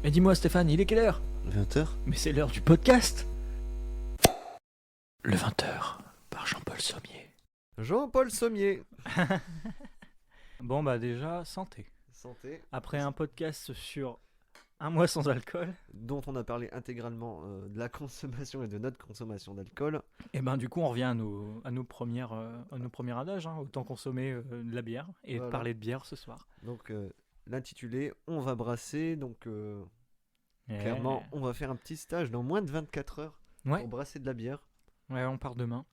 Et dis-moi Stéphane, il est quelle heure? 20h. Mais c'est l'heure du podcast. Le 20h par Jean-Paul Sommier. Jean-Paul Sommier. Bon bah déjà, santé. Santé. Après un podcast sur un mois sans alcool, Dont on a parlé intégralement de la consommation et de notre consommation d'alcool. et ben du coup on revient à nos premiers adages, hein. Autant consommer de la bière et Voilà. parler de bière ce soir. Donc l'intitulé, on va brasser. Donc Et- clairement, on va faire un petit stage dans moins de 24 heures Ouais, pour brasser de la bière. ouais, on part demain.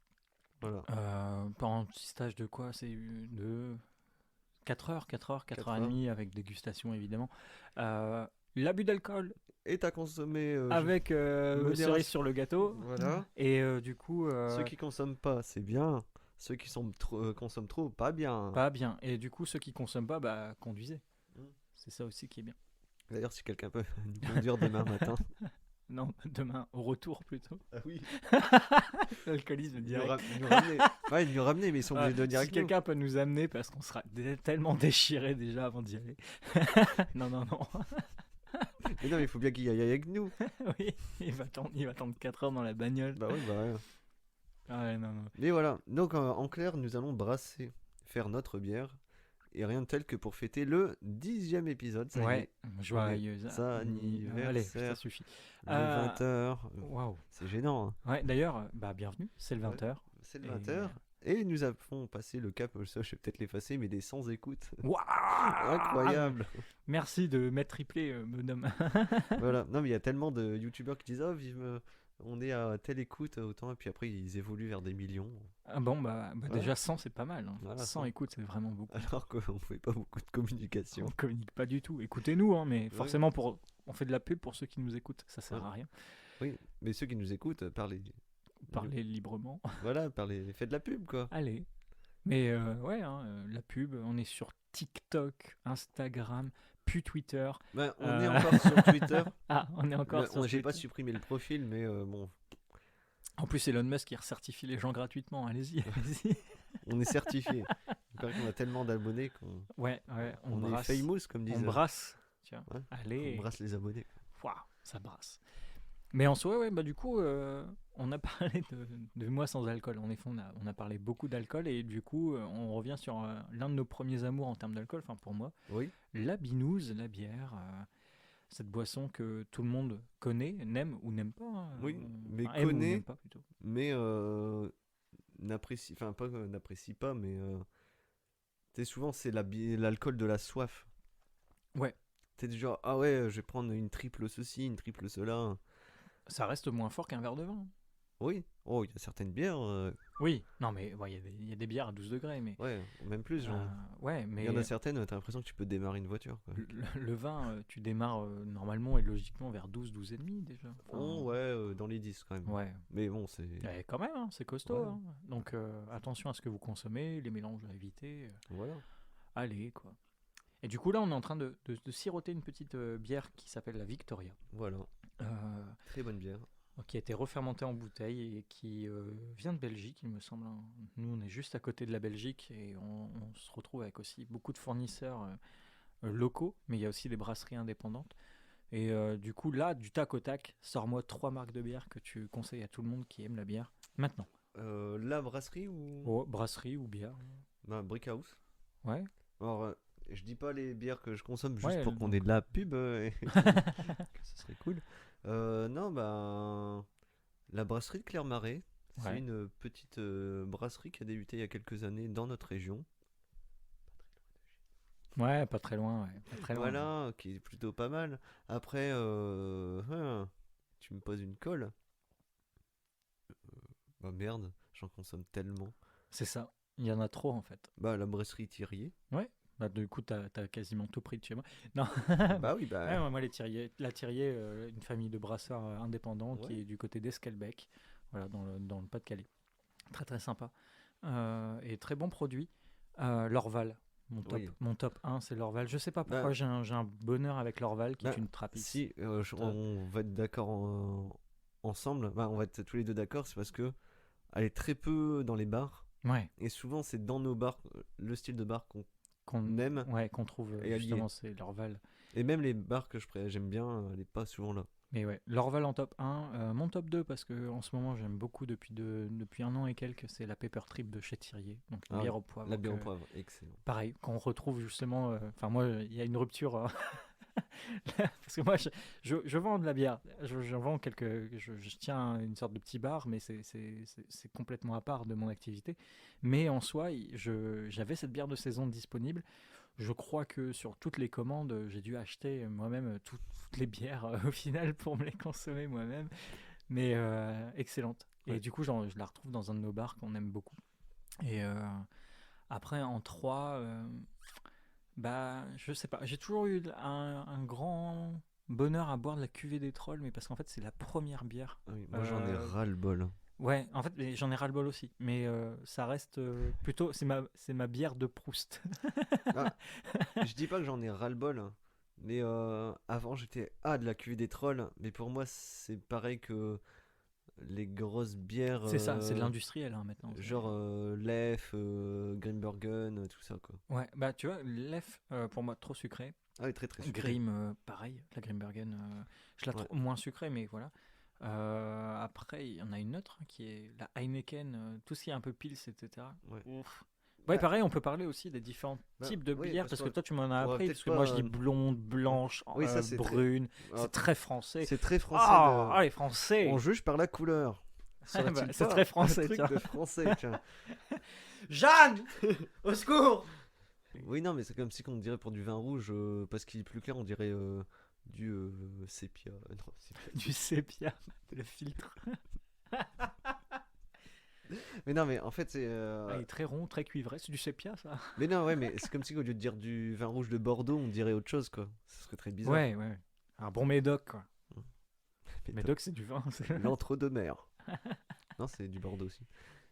Voilà. Pendant un petit stage de quoi? C'est de 4 heures, 4 heures et heures. demie avec dégustation évidemment. L'abus d'alcool Et t'as consommé avec modération. cerise sur le gâteau. Voilà. Et du coup, Ceux qui consomment pas, c'est bien. Ceux qui consomment trop, pas bien. pas bien. Et du coup, ceux qui consomment pas, bah conduisez. Mm. C'est ça aussi qui est bien. D'ailleurs, si quelqu'un peut nous conduire demain matin. Non, demain, au retour plutôt. Ah oui. L'alcoolisme Nous, direct. nous ramener. Ouais, ils nous ramener, mais ils sont obligés de venir Si avec nous. quelqu'un peut nous amener, parce qu'on sera tellement déchirés déjà avant d'y aller. Non. Mais non, mais il faut bien qu'il y aille avec nous. Oui, il va attendre 4 heures dans la bagnole. Bah oui, bah ouais. Ah ouais, non. Mais voilà, donc en clair, nous allons brasser, faire notre bière, et rien de tel que pour fêter le 10e épisode. Ça y Ouais, est, joyeux anniversaire. Allez, ça suffit. le 20h. Waouh. C'est gênant, hein. Ouais, d'ailleurs, bah bienvenue, c'est le 20h. C'est le 20h. Et nous avons passé le cap, ça je vais peut-être l'effacer, mais des 100 écoutes. Waouh. Incroyable. Merci de m'être triplé, bonhomme. Voilà, non mais il y a tellement de youtubeurs qui disent oh vive, on est à telle écoute autant, et puis après ils évoluent vers des millions, Ah bon, bah Ouais. déjà 100 c'est pas mal, hein. Voilà, 100 100. écoutes c'est vraiment beaucoup. alors qu'on fait pas beaucoup de communication. On communique pas du tout. Écoutez-nous, hein, mais forcément on fait de la pub pour ceux qui nous écoutent. Ça sert Ouais. à rien. Oui, mais ceux qui nous écoutent, Parlez librement. voilà, faites de la pub quoi. Allez. Mais ouais, hein, la pub, on est sur TikTok, Instagram, puis Twitter. Ben, on est encore sur Twitter. Ah, on est encore sur J'ai pas Twitter. supprimé le profil, mais bon, En plus, Elon Musk qui recertifie les gens gratuitement. Allez-y, allez-y. on est certifié. Il paraît qu'on a tellement d'abonnés qu'on Ouais, on est brasse. famous comme disent. On brasse. Tiens, Ouais, allez. on brasse les abonnés. Waouh, ça brasse. Mais en soi, ouais, bah du coup, on a parlé de mois sans alcool. En effet, on a parlé beaucoup d'alcool et du coup, on revient sur l'un de nos premiers amours en termes d'alcool, enfin pour moi, Oui. la binouse, la bière, cette boisson que tout le monde connaît, n'aime ou n'aime pas. Hein, Oui, mais enfin, aime ou connaît. n'aime pas plutôt. Mais n'apprécie, enfin pas n'apprécie pas, mais t'es souvent c'est l'alcool de la soif. Ouais, T'es du genre ah ouais, je vais prendre une triple ceci, une triple cela. ça reste moins fort qu'un verre de vin. Oui. Oh, il y a certaines bières, Oui, non mais ouais, il y a des bières à 12 degrés, mais ouais, même plus. Genre. ouais, Il mais y en a certaines, t'as l'impression que tu peux démarrer une voiture, quoi. le vin, tu démarres normalement et logiquement vers 12 et demi déjà. Enfin, Oh, ouais, dans les 10 quand même. ouais. Mais bon, c'est. Ouais, quand même, hein, c'est costaud. Ouais. Hein. Donc attention à ce que vous consommez, les mélanges à éviter. Voilà. Allez, quoi. Et du coup, là, on est en train de siroter une petite bière qui s'appelle la Victoria, Voilà. euh, Très bonne bière. qui a été refermentée en bouteille et qui vient de Belgique, il me semble. Hein. Nous, on est juste à côté de la Belgique et on se retrouve avec aussi beaucoup de fournisseurs locaux, mais il y a aussi des brasseries indépendantes. Et du coup, là, du tac au tac, sors-moi 3 marques de bière que tu conseilles à tout le monde qui aime la bière. Maintenant. La brasserie ou. Oh, brasserie ou bière. Bah, Brickhouse. Ouais. Alors, je dis pas les bières que je consomme juste Ouais, pour qu'on donc. ait de la pub, et que ce serait cool. Non, bah. La brasserie de Clermarais. C'est Ouais. une petite brasserie qui a débuté il y a quelques années dans notre région. Ouais, pas très loin. Ouais. Pas très loin. Voilà, qui est plutôt pas mal. Après, tu me poses une colle. Bah merde, j'en consomme tellement. C'est ça. Il y en a trop en fait. Bah la brasserie Thirier. Bah, du coup, t'as quasiment tout pris de chez moi. Non. Bah oui, bah. Ouais, moi, la Thirier, une famille de brasseurs indépendants qui Ouais. est du côté d'Esquelbec, voilà, dans le Pas-de-Calais. Très très sympa. Et très bon produit. L'Orval. Oui. Mon top 1, c'est l'Orval. Je sais pas pourquoi Bah, j'ai un bonheur avec l'Orval qui est bah, une trappiste. Si, on va être d'accord ensemble. Bah, on va être tous les deux d'accord, c'est parce que elle est très peu dans les bars. Ouais, Et souvent, c'est dans nos bars, le style de bar qu'on aime. ouais, qu'on trouve Et allié. justement, c'est l'Orval. Et même les bars que j'aime bien, elle est pas souvent là. Mais ouais, l'Orval en top 1. Mon top 2, parce que en ce moment, j'aime beaucoup depuis un an et quelques, c'est la Pepper Trip de chez Thirier. Donc, une Ah oui, bière au poivre. la bière au poivre, excellent. Pareil, qu'on retrouve justement. Enfin, moi, il y a une rupture. Parce que moi, je vends de la bière. Je vends je tiens une sorte de petit bar, mais c'est complètement à part de mon activité. Mais en soi, j'avais cette bière de saison disponible. Je crois que sur toutes les commandes, j'ai dû acheter moi-même toutes les bières au final pour me les consommer moi-même. Mais excellente. Et Ouais. du coup, je la retrouve dans un de nos bars qu'on aime beaucoup. Et après, en 3, bah, je sais pas. J'ai toujours eu un grand bonheur à boire de la cuvée des trolls, mais parce qu'en fait, c'est la première bière. Ah oui, moi j'en ai Euh, ras-le-bol. ouais, en fait, mais j'en ai ras-le-bol aussi. Mais ça reste plutôt. C'est ma bière de Proust. Ah, je dis pas que j'en ai ras-le-bol, hein, mais avant j'étais de la cuvée des trolls, mais pour moi c'est pareil que les grosses bières, C'est ça, c'est de l'industriel hein, maintenant. genre Lef, Grimbergen, tout ça quoi. Ouais, bah tu vois, l'Ef, pour moi, trop sucré. Ah oui, très très sucré. Grim, pareil. La Grimbergen, je la Ouais, trouve moins sucrée, mais voilà. Après, il y en a une autre qui est la Heineken, tout ce qui est un peu pils, etc. ouais. Ouf. Ouais, Bah, pareil, on peut parler aussi des différents bah, types de oui, bières, parce que toi, tu m'en as on va appris, peut-être parce que moi, pas. je dis blonde, blanche, Oui, ça c'est très. brune. Ah, C'est très français. c'est très français Ah, les On Français! juge par la couleur. Bah, Serait-il c'est pas très un français, truc tiens. de français, tiens. Jeanne! Au secours! Oui, non, mais c'est comme si on dirait pour du vin rouge, parce qu'il est plus clair, on dirait du sépia. Non, sépia. Du sépia, le filtre. Mais non, mais en fait, c'est. Ah, il est très rond, très cuivré. C'est du sépia, ça? Mais non, ouais, mais c'est comme si au lieu de dire du vin rouge de Bordeaux, on dirait autre chose, quoi. Ce serait très bizarre. Ouais, ouais. Un bon médoc, quoi. Mais Médoc, c'est du vin. l'entre-deux-mer. Non, c'est du Bordeaux aussi.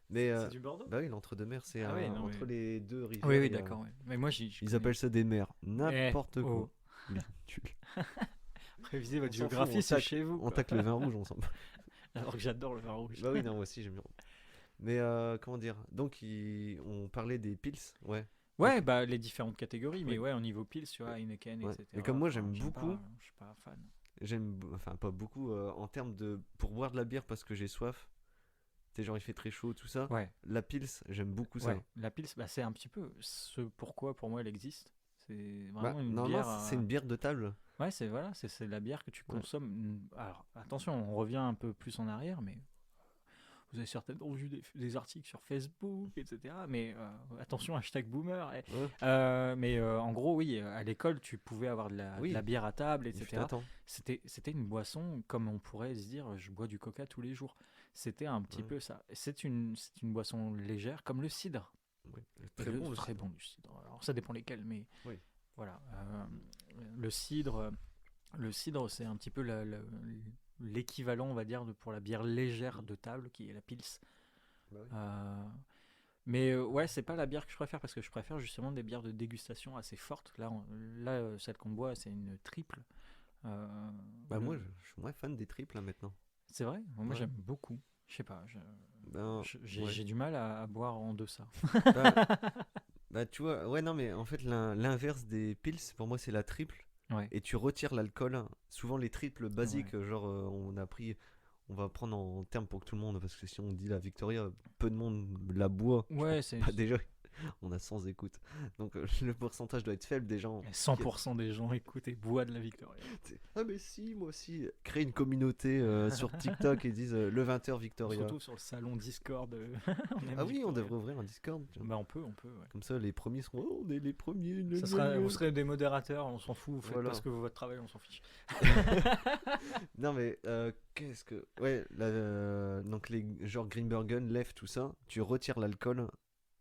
Mais. C'est du Bordeaux? Bah oui, l'entre-deux-mers, c'est Ah ouais, non, entre mais- les deux rivières. Oui, oui, il y a- d'accord. Ouais. Mais moi, je Ils connais- appellent ça des mers. N'importe Eh, quoi. oh. Bidule. Révisez votre On s'en fout, géographie, c'est chez vous. On quoi. tacle le vin rouge ensemble. Alors que j'adore le vin rouge. Bah oui, non, moi aussi j'aime bien. Mais comment dire. Donc, on parlait des pils, ouais. Ouais, bah les différentes catégories, mais Oui. ouais, au niveau pils, tu vois, Heineken, Ouais. etc. Mais comme moi, Enfin, j'aime beaucoup. pas, je suis pas fan. Enfin, pas beaucoup en termes de. Pour boire de la bière parce que j'ai soif. Tu sais, genre il fait très chaud, tout ça. Ouais, La pils, j'aime beaucoup ça. ouais. La pils, bah, c'est un petit peu ce pourquoi pour moi elle existe. C'est Bah, vraiment une normalement, bière. c'est une bière de table. Ouais, c'est voilà, c'est la bière que tu Ouais. consommes. Alors attention, on revient un peu plus en arrière, mais vous avez certainement vu des articles sur Facebook, etc. Mais attention, hashtag boomer. Ouais. Mais en gros, oui, à l'école, tu pouvais avoir de Oui. la bière à table, Il fut etc. un temps. C'était une boisson, comme on pourrait se dire, je bois du coca tous les jours. C'était un petit Ouais. peu ça. C'est une boisson légère, comme le cidre. Oui. Et Très bon aussi. très bon du cidre. Alors ça dépend lesquels, mais Oui. voilà. Le cidre, c'est un petit peu l'équivalent, on va dire, pour la bière légère de table, qui est la pils. Bah oui. Mais ouais, c'est pas la bière que je préfère, parce que je préfère justement des bières de dégustation assez fortes. Là, celle qu'on boit, c'est une triple. Bah, le- moi, je suis moins fan des triples là maintenant. C'est vrai? Moi, Ouais. j'aime beaucoup. Je sais pas, Ben, j'ai ouais. j'ai du mal à boire en deçà. Bah, bah, tu vois, ouais, non, mais en fait, l'inverse des pils, pour moi, c'est la triple. Ouais. Et tu retires l'alcool. Souvent, les triples basiques, genre, on va prendre en terme pour que tout le monde, parce que si on dit la Victoria, peu de monde la boit. Ouais, c'est Bah, déjà, on a 100 écoutes. Donc, le pourcentage doit être faible des gens. 100% des gens écoutent et boivent de la Victoria. Ah, mais si, moi aussi. Créer une communauté sur TikTok et disent le 20h Victoria. Surtout sur le salon Discord. On aime Ah oui, on Victoria. devrait ouvrir un Discord. Tiens. Bah on peut, ouais. Comme ça, les premiers seront. Oh, on est les premiers. Vous serez des modérateurs, on s'en fout, vous faites Voilà. parce que votre travail, on s'en fiche. Non, mais qu'est-ce que. Ouais, donc les genre Greenbergen, Lef, tout ça, tu retires l'alcool.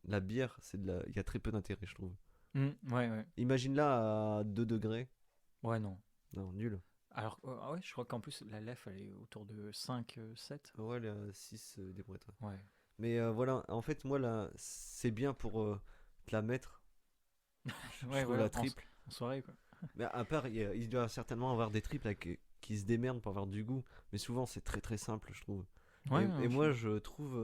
La bière, il y a très peu d'intérêt, je trouve. Ouais. Imagine-la à 2 degrés. Ouais, non. Non, nul. Alors, ouais, je crois qu'en plus, la LEF, elle est autour de 5, 7. Ouais, les 6 des brouettes. Ouais. Ouais. Mais voilà, en fait, moi, là, c'est bien pour te la mettre. Je Ouais, trouve voilà, la triple. en soirée, quoi. Mais à part, il doit certainement avoir des triples qui se démerdent pour avoir du goût. Mais souvent, c'est très très simple, je trouve. Ouais, Et ouais, moi, je trouve,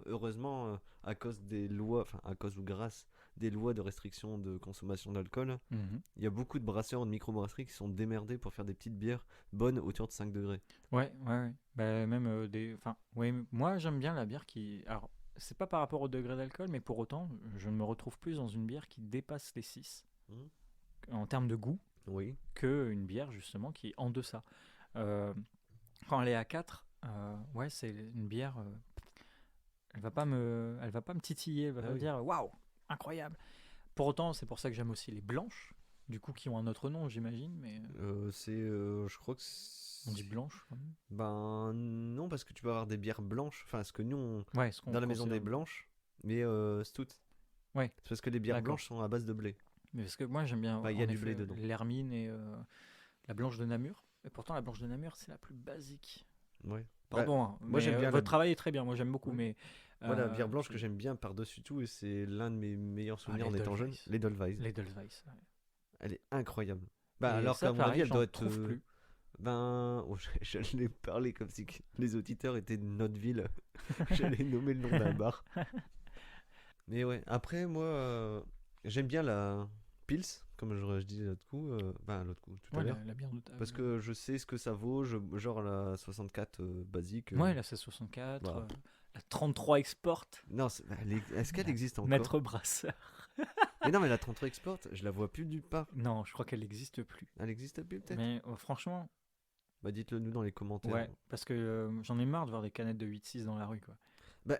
heureusement, à cause des lois, enfin, à cause ou grâce des lois de restriction de consommation d'alcool, Mhm. il y a beaucoup de brasseurs de microbrasseries qui sont démerdés pour faire des petites bières bonnes autour de 5 degrés. Ouais, ouais, ouais. Bah, même des. Enfin, ouais, moi j'aime bien la bière qui. Alors, c'est pas par rapport au degré d'alcool, mais pour autant, je me retrouve plus dans une bière qui dépasse les 6 Mhm. en termes de goût Oui, que une bière justement qui est en deçà. Euh, Quand elle est à 4, ouais, c'est une bière. Elle va pas me titiller, elle va ah pas me oui. dire waouh, incroyable. Pour autant, c'est pour ça que j'aime aussi les blanches, du coup, qui ont un autre nom, j'imagine, mais Je crois que on dit blanche quand même. ben non, parce que tu peux avoir des bières blanches, enfin, ce que nous, Ouais, ce qu'on dans la maison des considère. blanches, mais stout. Ouais, C'est parce que les bières d'accord. blanches sont à base de blé. Mais parce que moi, j'aime bien, Enfin, il y a en du blé effet, dedans. l'hermine et la blanche de Namur. Et pourtant, la blanche de Namur, c'est la plus basique. Ouais. Bah, Pardon, hein, moi, mais j'aime bien votre travail est très bien. Moi, j'aime beaucoup, Ouais. mais Moi, la bière blanche que c'est j'aime bien par-dessus tout, et c'est l'un de mes meilleurs souvenirs les en étant jeune, Edelweiss. l'Edelweiss. Les Edelweiss. Ouais. Elle est incroyable. Bah, Et alors ça, qu'à mon avis, pareil, elle doit j'en être. trouve plus. Ben, oh, j'allais parler comme si les auditeurs étaient de notre ville. J'allais nommer le nom d'un bar. Mais ouais, après, moi, j'aime bien la Pils, comme je disais l'autre coup, l'autre coup, tout à Ouais, l'heure. la bière de table. Parce que je sais ce que ça vaut, genre la 64 basique. Ouais, la C64, Voilà. la 33 Export, Non, est-ce qu'elle existe encore? Maître Brasseur. Mais non, mais la 33 Export, je la vois plus nulle part. Non, je crois qu'elle n'existe plus. Elle existe plus peut-être? Mais franchement, Bah dites-le nous dans les commentaires. ouais, parce que j'en ai marre de voir des canettes de 8-6 dans la rue, quoi. Bah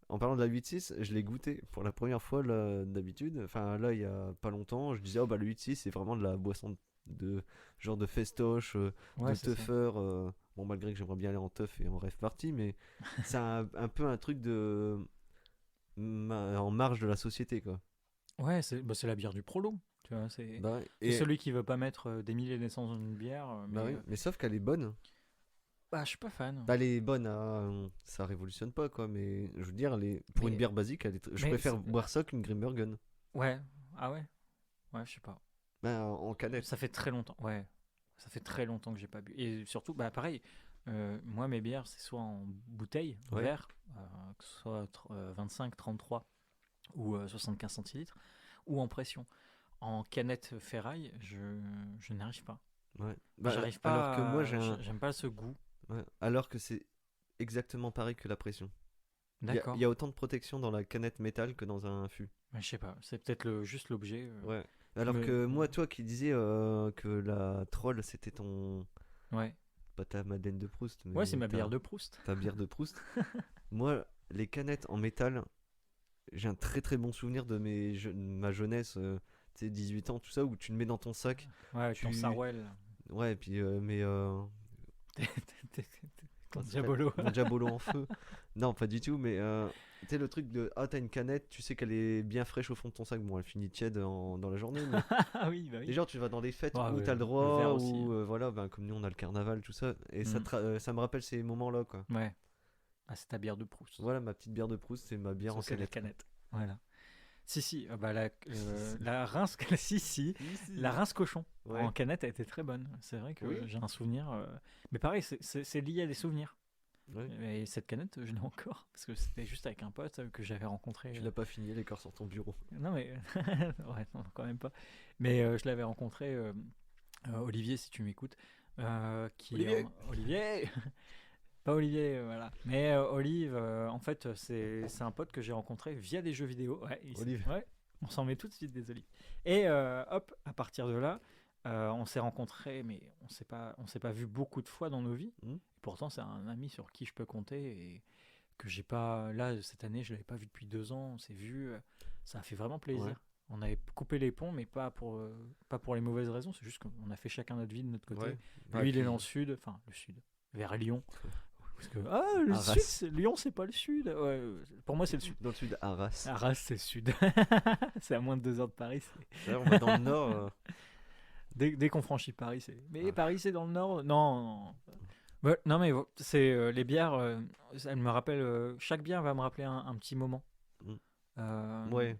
en parlant de la 8-6, je l'ai goûté pour la première fois là, d'habitude. Enfin là, il y a pas longtemps, je disais, oh bah le 8-6 c'est vraiment de la boisson de genre de festoche, Ouais, de c'est ça. teuffer. Bon, malgré que j'aimerais bien aller en teuf et en rêve party, mais c'est un peu un truc de en marge de la société, quoi. Ouais, c'est la bière du prolo. Tu vois, c'est Bah, c'est et, celui qui veut pas mettre des milliers d'essence dans une bière. bah oui, mais sauf qu'elle est bonne. Bah, je suis pas fan. Bah, elle est bonne, ça révolutionne pas, quoi. Mais je veux dire, pour une Mais- bière basique, je mais préfère boire ça qu'une Grimbergen. Ouais, ah ouais, ouais, je sais pas. Bah, en canette. Ça fait très longtemps, ouais. Ça fait très longtemps que j'ai pas bu. Et surtout, bah pareil, moi mes bières, c'est soit en bouteille, Ouais. verre, que ce soit 25, 33 ou 75 centilitres, ou en pression. En canette ferraille, je n'arrive pas. Ouais. Bah, J'arrive alors pas. que moi, J'aime pas ce goût. ouais, alors que c'est exactement pareil que la pression. D'accord. Il y a autant de protection dans la canette métal que dans un fût. Mais je sais pas. C'est peut-être juste l'objet. Ouais. Alors me- que moi, toi qui disais que la troll c'était Ouais. pas ta Madeleine de Proust, mais Ouais, c'est ma bière de Proust. ta bière de Proust. Moi, les canettes en métal, j'ai un très très bon souvenir de ma jeunesse, tu sais, 18 ans, tout ça, où tu le mets dans ton sac. Ouais, avec ton Tu- Sarwell. Ouais, et puis, Ton comment ça s'appelle Diabolo. Mon Diabolo en feu. Non, pas du tout, mais tu sais, le truc de ah, t'as une canette, tu sais qu'elle est bien fraîche au fond de ton sac. Bon, elle finit tiède dans la journée, mais Ah oui, bah et oui. genre, tu vas dans des fêtes Ouais, où ouais, t'as le le droit, verre aussi, ou voilà, ben, comme nous on a le carnaval, tout ça, et Mhm. ça me rappelle ces moments-là, quoi. Ouais. Ah, c'est ta bière de Proust. Voilà, ma petite bière de Proust, c'est ma bière Ça, en c'est la canette. canette. Voilà. Si, bah, la rince, si, la rince cochon Ouais. en canette a été très bonne. C'est vrai que Oui. j'ai un souvenir. Mais pareil, c'est lié à des souvenirs. Ouais. Et cette canette, je l'ai encore. Parce que c'était juste avec un pote que j'avais rencontré. Tu l'as pas fini, l'écart sur ton bureau. Non, mais. Ouais, non, quand même pas. Mais je l'avais rencontré, Olivier, si tu m'écoutes. Olivier Olivier Pas Olivier, voilà. Mais Olive, en fait, c'est un pote que j'ai rencontré via des jeux vidéo. Ouais, Olive. ouais, on s'en met tout de suite des olives. Et hop, à partir de là, on s'est rencontrés, mais on s'est pas vu beaucoup de fois dans nos vies. Mhm. Pourtant, c'est un ami sur qui je peux compter et que j'ai pas. Là, cette année, je l'avais pas vu depuis 2 ans. On s'est vu. Ça a fait vraiment plaisir. Ouais. On avait coupé les ponts, mais pas pour les mauvaises raisons. C'est juste qu'on a fait chacun notre vie de notre côté. Ouais. Lui, Ouais, il est puis- dans le sud, enfin le sud, vers Lyon. Parce que le Arras. sud, Lyon, c'est pas le sud. Ouais, pour moi, c'est le sud. Dans le sud, Arras. Arras, c'est le sud. C'est à moins de 2 heures de Paris. D'ailleurs, on va dans le nord. Dès qu'on franchit Paris, c'est. Mais Ah. Paris, c'est dans le nord. Non, non. Ouais, non, mais c'est les bières. Elles me rappellent. Chaque bière va me rappeler un petit moment. Mm. Euh, Ouais.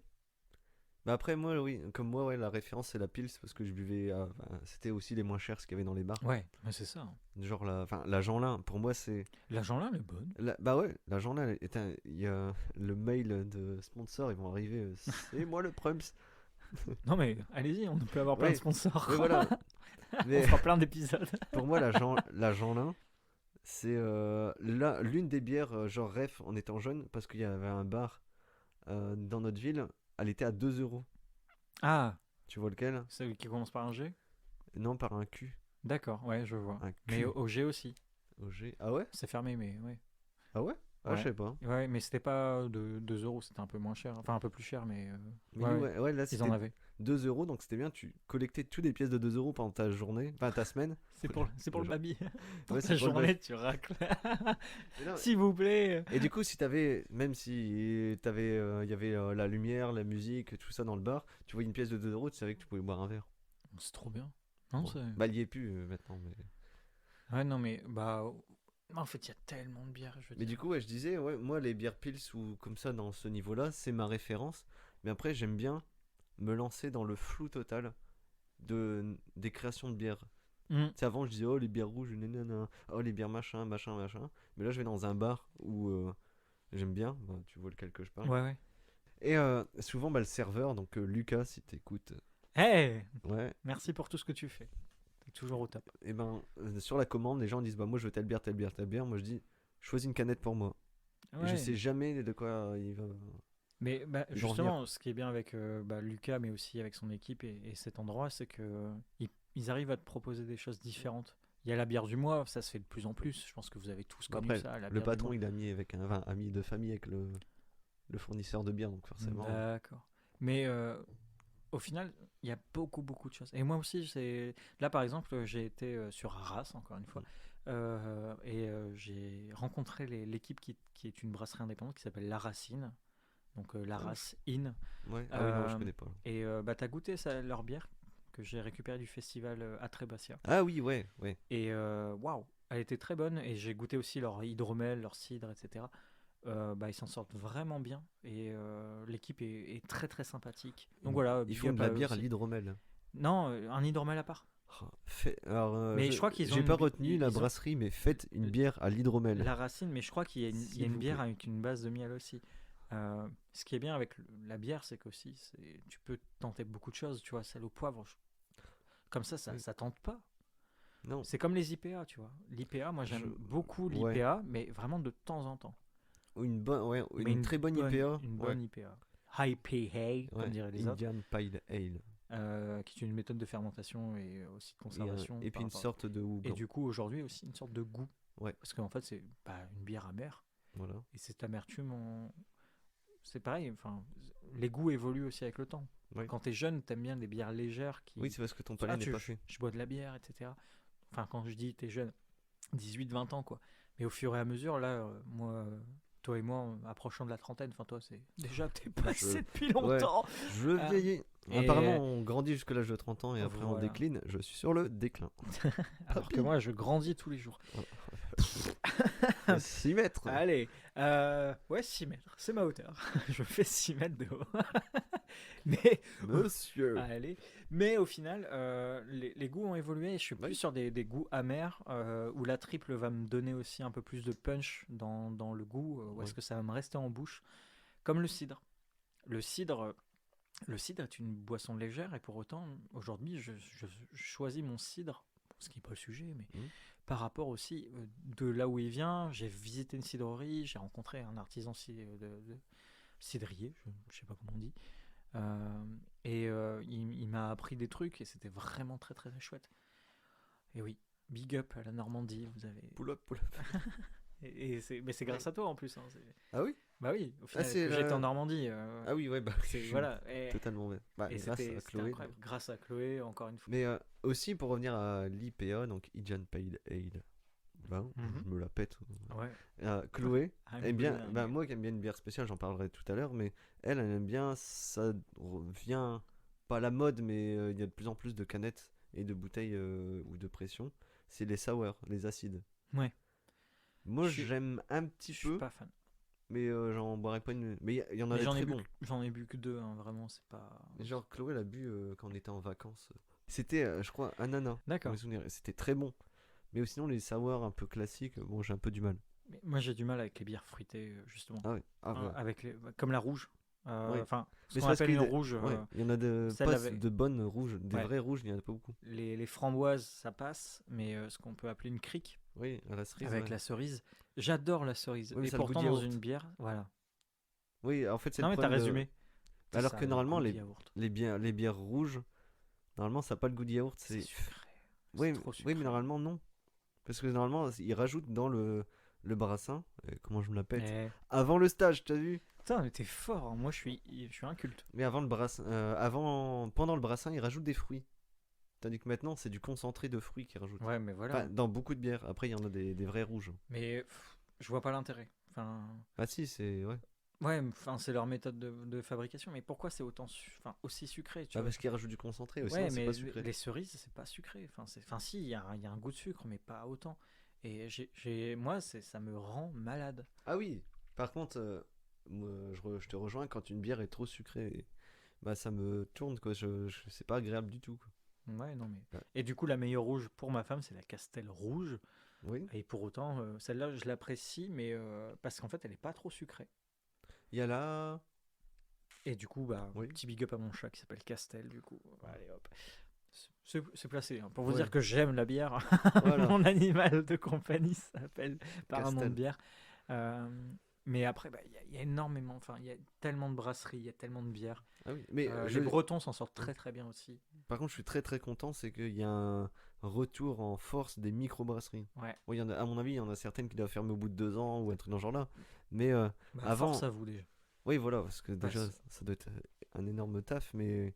Bah après, moi, oui, comme moi, ouais, la référence, c'est la Pils, parce que je buvais. Enfin, c'était aussi les moins chers, ce qu'il y avait dans les bars. Ouais, mais c'est ça, hein. Genre, la Jeanlin, pour moi, c'est. La Jeanlin, elle est bonne. Bah ouais, la Jeanlin, il y a le mail de sponsor, ils vont arriver. C'est moi le Prums. Non, mais allez-y, on peut avoir plein de Ouais, sponsors. ouais, voilà. On Mais fera plein d'épisodes. pour moi, la Jeanlin, c'est l'une des bières, genre ref, en étant jeune, parce qu'il y avait un bar dans notre ville, elle était à 2 euros. Ah, Tu vois lequel? celui qui commence par un G? Non, par un Q. D'accord, ouais, je vois. Un Mais Q. au G aussi. Au G. Ah ouais? C'est fermé, mais ouais. Ah ouais? Ah, je Ouais. sais pas. Ouais, mais c'était pas de 2 euros, c'était un peu moins cher. Enfin, un peu plus cher, mais Mais ouais, nous, ouais, ouais, là, ils en c'était avaient. 2 euros, donc c'était bien. Tu collectais toutes les pièces de 2 euros pendant ta journée, enfin ta semaine. C'est pour le baby. Pour Ouais, ta c'est pour le journée, tu racles. Et non, S'il vous plaît. et du coup, si t'avais, même si t'avais, il y avait la lumière, la musique, tout ça dans le bar, tu voyais une pièce de 2 euros, tu savais que tu pouvais boire un verre. C'est trop bien. Non, Bon. c'est. Bah, il y est plus maintenant. Ouais, non, mais bah. En fait, il y a tellement de bières, je veux Mais du dire. coup, ouais, je disais, ouais, moi, les bières pils ou comme ça, dans ce niveau-là, c'est ma référence. Mais après, j'aime bien me lancer dans le flou total des créations de bières. Hmm. Tu sais, avant, je disais, oh, les bières rouges, nanana, oh, les bières machin, machin, machin. Mais là, je vais dans un bar où j'aime bien, bah, tu vois lequel que je parle. Ouais, ouais. Et souvent, bah, le serveur, donc Lucas, si t'écoutes, Hey, ouais, merci pour tout ce que tu fais. T'es toujours au top. et ben, sur la commande, les gens disent, bah, moi, je veux telle bière, telle bière, telle bière. Moi, je dis, choisis une canette pour moi. Et je Ouais. sais jamais de quoi il va. Mais bah, Ils vont revenir. justement, ce qui est bien avec Lucas, mais aussi avec son équipe et cet endroit, c'est que ils arrivent à te proposer des choses différentes. Il y a la bière du mois, ça se fait de plus en plus. Je pense que vous avez tous Bon, connu après, ça, la le bière du patron, mois. il a mis avec ami de famille avec le fournisseur de bière, donc forcément. D'accord. Mais au final, il y a beaucoup, beaucoup de choses. Et moi aussi, là par exemple, j'ai été sur Arras, encore une fois, et j'ai rencontré l'équipe qui est une brasserie indépendante qui s'appelle La Racine, donc La Race In. Ouais, ah oui, non, je Euh, connais pas. et bah, t'as goûté leur bière que j'ai récupérée du festival à Trébassia. Ah oui, ouais, ouais. Et waouh, elle était très bonne. Et j'ai goûté aussi leur hydromel, leur cidre, etc. Bah, ils s'en sortent vraiment bien. Et l'équipe est très très sympathique. Donc voilà, Ils big font up de à la eux bière à aussi. l'hydromel. Non, un hydromel à part. Alors, Mais je crois qu'ils ont j'ai une pas retenu la ils ont brasserie, mais faites une bière à l'hydromel. la racine, mais je crois qu'il y a il y a S'il une vous bière plaît. avec une base de miel aussi. Ce qui est bien avec la bière, c'est qu'aussi, tu peux tenter beaucoup de choses, tu vois, sel au poivre. Comme ça, Oui. ça tente pas. Non, C'est comme les IPA, tu vois. L'IPA, moi je... j'aime beaucoup Ouais. l'IPA, mais vraiment de temps en temps. Ou une bonne, ouais, Mais une très bonne IPA. une Ouais. bonne IPA. IPA, comme Ouais. diraient les autres, Indian Pale Ale. qui est une méthode de fermentation et aussi de conservation. Et puis par une rapport sorte de Et houblon. du coup, aujourd'hui aussi une sorte de goût. Ouais. Parce qu'en fait, c'est une bière amère. Voilà. Et cette amertume, c'est pareil. Enfin, les goûts évoluent aussi avec le temps. Ouais. Quand t'es jeune, t'aimes bien des bières légères qui. Oui, c'est parce que ton palais n'est pas fait. Je bois de la bière, etc. Enfin, quand je dis t'es jeune, 18-20 ans, quoi. Mais au fur et à mesure, là, moi, toi et moi, approchant de la trentaine, enfin, toi, c'est déjà t'es passé depuis longtemps. Je Ah. vieillis. Et- Apparemment, on grandit jusqu'à l'âge de 30 ans et après on Voilà. décline. Je suis sur le déclin. Alors que moi, je grandis tous les jours. 6 mètres. Allez, ouais, 6 mètres, c'est ma hauteur. Je fais 6 mètres de haut. Mais Monsieur. allez. Mais au final, les goûts ont évolué et je suis plus Oui. sur des goûts amers où la triple va me donner aussi un peu plus de punch dans le goût, où est-ce Ouais. que ça va me rester en bouche. Comme le cidre. Le cidre est une boisson légère et pour autant, aujourd'hui, je choisis mon cidre, ce qui n'est pas le sujet, mais Mhm. par rapport aussi de là où il vient. J'ai visité une cidrerie, j'ai rencontré un artisan de cidrier, je ne sais pas comment on dit. Et il m'a appris des trucs et c'était vraiment très très chouette. Et oui, big up à la Normandie, vous avez. Pull up, pull up. Mais c'est grâce à toi en plus. Hein, Ah oui? bah oui, au final, c'est que j'étais en Normandie. Ah oui, ouais, bah c'est, je suis voilà. Et, totalement bête. Bah, et grâce c'était à c'était Chloé. incroyable. Grâce à Chloé, encore une fois. Mais aussi pour revenir à l'IPA, donc Indian Pale Ale. Bah, Mhm. je me la pète. Ouais. Chloé I'm aime bien. good, Bah, I'm moi qui aime bien une bière spéciale, j'en parlerai tout à l'heure, mais elle aime bien. Ça revient pas à la mode, mais il y a de plus en plus de canettes et de bouteilles ou de pression. C'est les sour, les acides. Ouais. Moi Je suis- j'aime un petit Je suis peu. pas fan. mais j'en boirais pas une. Mais il y en a Mais des très bons. j'en ai bu que 2, hein, vraiment, c'est pas. Mais genre, Chloé l'a bu quand on était en vacances. C'était, je crois, ananas. Dans D'accord. mes souvenirs. C'était très bon. Mais sinon, les sours un peu classiques, bon, j'ai un peu du mal. Mais moi, j'ai du mal avec les bières fruitées, justement. Ah ouais. Ah ouais. Avec comme la rouge. Ouais. Enfin, ce Mais qu'on c'est parce appelle une qu'il rouge. ouais, il y en a Celle pas avec- de bonnes rouges, des Ouais. vraies rouges, il y en a pas beaucoup. les framboises, ça passe, mais ce qu'on peut appeler une crique Oui, à la cerise. avec ouais. la cerise, j'adore la cerise. Oui, mais Et ça a le goût pourtant, de dans yaourt. une bière, voilà. Oui, en fait, c'est Non, le mais t'as problème. résumé. C'est Alors ça, que le normalement, goût de les, yaourt. les bières rouges, normalement, ça n'a pas le goût de yaourt. C'est sucré. Oui, C'est trop oui, sucré. mais normalement, non. Parce que normalement, ils rajoutent dans le brassin, comment je me l'appelle, Eh. avant le stage, t'as vu? Putain, mais t'es fort, hein. Moi, je suis inculte. Mais avant le brassin, pendant le brassin, ils rajoutent des fruits. Tandis que maintenant, c'est du concentré de fruits qu'ils rajoutent. Ouais, mais voilà. Enfin, dans beaucoup de bières. Après, il y en a des vrais rouges. Mais je vois pas l'intérêt. Enfin, Ah si, c'est... Ouais. ouais, enfin, c'est leur méthode de fabrication. Mais pourquoi c'est aussi sucré, tu Ah, vois? parce qu'ils rajoutent du concentré aussi, Ouais, c'est mais pas sucré. les cerises, c'est pas sucré. Enfin, si, il y a un goût de sucre, mais pas autant. Et moi, ça me rend malade. Ah oui, par contre, moi, je te rejoins, quand une bière est trop sucrée, bah ça me tourne, quoi. C'est pas agréable du tout, quoi. Ouais, non, mais. Ouais. Et du coup, la meilleure rouge pour ma femme, c'est la Castel rouge. Oui. Et pour autant, celle-là, je l'apprécie, mais parce qu'en fait, elle est pas trop sucrée. Il y a là... Et du coup, bah, Oui. petit big up à mon chat qui s'appelle Castel, du coup. Allez, hop. C'est placé, hein, pour vous Ouais. dire que j'aime la bière. Voilà. Mon animal de compagnie s'appelle par un nom de Castel. bière. Euh, mais après, bah, il y a énormément, enfin, il y a tellement de brasseries, il y a tellement de bières. Ah oui, mais Les Bretons s'en sortent très très bien aussi. par contre, je suis très très content, c'est qu'il y a un retour en force des microbrasseries. Ouais. Bon, il y en a, à mon avis, il y en a certaines qui doivent fermer au bout de 2 ans ou un truc dans ce genre-là. Mais Bah, avant... force à vous déjà. Oui, voilà, parce que déjà, Ouais, ça doit être un énorme taf, mais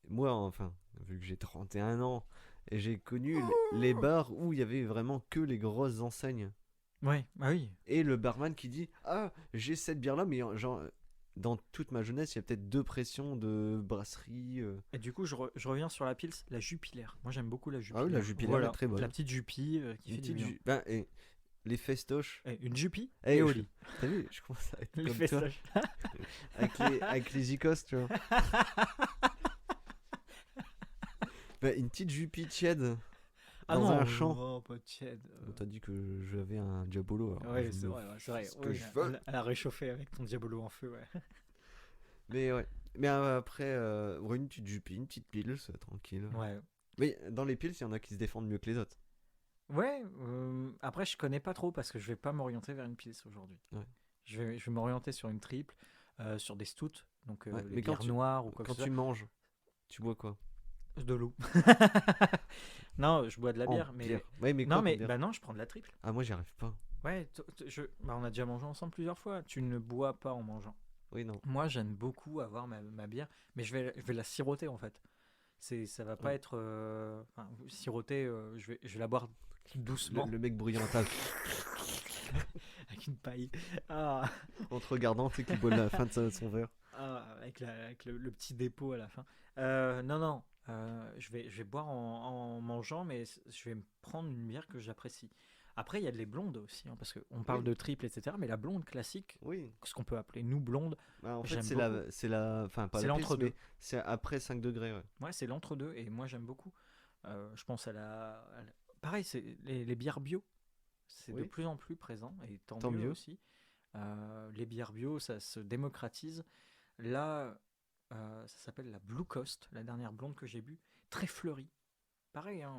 moi, enfin, vu que j'ai 31 ans, et j'ai connu les bars où il y avait vraiment que les grosses enseignes. Ouais, bah oui. Et le barman qui dit: Ah, j'ai cette bière-là, mais genre, dans toute ma jeunesse, il y a peut-être 2 pressions de brasserie. Et du coup, je reviens sur la Pils, la Jupiler. Moi, j'aime beaucoup la Jupiler. Ah oui, la Jupiler Voilà, est très bonne. la petite Jupie qui Une fait du petite bien. ben, et les festoches. Eh, une Jupie Eh, et au je- lit. T'as vu, je commence à être Les comme toi, festoches. avec les icos, tu vois. Ben, une petite jupie tiède Ah dans non, un champ. oh, pas tiède. On t'a dit que j'avais un diabolo. Alors Ouais, je c'est me vrai, c'est vrai. fais ce que Oui, je veux. elle a réchauffé avec ton diabolo en feu, ouais. Mais ouais. Mais après, ouais, une petite jupie, une petite pile, c'est tranquille. Ouais. Mais dans les piles, il y en a qui se défendent mieux que les autres. Ouais, après, je connais pas trop parce que je vais pas m'orienter vers une Pils aujourd'hui. Ouais. Je vais m'orienter sur une triple, sur des stouts, donc Ouais, les mais quand bières tu- noires ou quoi Quand que ce tu manges, tu bois quoi? soit. De l'eau. Non, je bois de la bière, En mais. bière. Ouais, mais Non, quoi mais comme bière? bah non, je prends de la triple. Ah, moi, j'y arrive pas. Ouais, bah, on a déjà mangé ensemble plusieurs fois. Tu ne bois pas en mangeant. Oui, non. Moi, j'aime beaucoup avoir ma bière, mais je vais la siroter en fait. Ça va pas Ouais. être enfin, siroter. Je vais la boire doucement Le mec bruyant à table, avec une paille. Ah, en te regardant, tu sais qu'il boit la fin de son verre. avec le petit dépôt à la fin. Non, non. Je vais boire en mangeant, mais je vais me prendre une bière que j'apprécie. Après, il y a les blondes aussi, hein, parce qu'on parle Oui. de triple, etc. Mais la blonde classique, Oui. ce qu'on peut appeler nous blonde, Bah, en fait, J'aime enfin, pas C'est la pils, l'entre-deux. mais c'est après 5 degrés, ouais. ouais, c'est l'entre-deux, et moi j'aime beaucoup. Je pense pareil, c'est les bières bio. C'est de Oui. plus en plus présent, et tant Tant mieux mieux. aussi. Les bières bio, ça se démocratise. Là, ça s'appelle la Blue Coast, la dernière blonde que j'ai bu, très fleurie. Pareil, hein,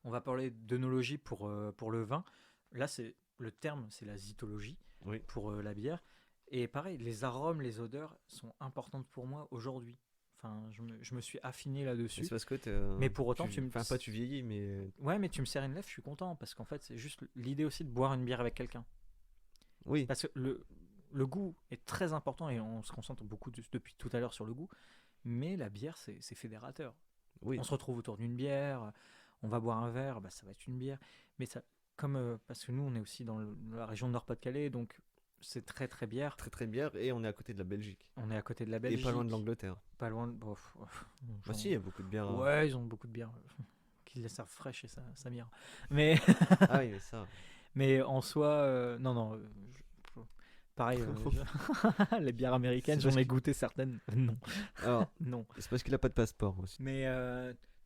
on va parler d'œnologie pour le vin. Là, le terme, c'est la zytologie Oui. pour la bière. Et pareil, les arômes, les odeurs sont importantes pour moi aujourd'hui. Enfin, je me suis affiné Mais là-dessus. c'est parce que Mais pour autant, tu me- Enfin, pas tu vieillis, mais... Ouais, mais tu me sers une lèvre, je suis content parce qu'en fait, c'est juste l'idée aussi de boire une bière avec quelqu'un. Oui. Parce que le goût est très important et on se concentre beaucoup depuis tout à l'heure sur le goût. Mais la bière, c'est fédérateur. Oui. On se retrouve autour d'une bière, on va boire un verre, bah, ça va être une bière. Mais ça, parce que nous, on est aussi dans la région de Nord-Pas-de-Calais, donc c'est très très bière. Très très bière, et on est à côté de la Belgique. On est à côté de la Et Belgique. pas loin de l'Angleterre. Pas loin de. Bah si, il y a beaucoup de bières. Ouais, ils ont beaucoup de bières qui les servent fraîches et ça m'ira. Mais, Ah oui, mais ça... mais en soi, non, non, pareil, les bières américaines, C'est j'en parce ai que- goûté certaines. Non, Alors, non. c'est parce qu'il a pas de passeport aussi. Mais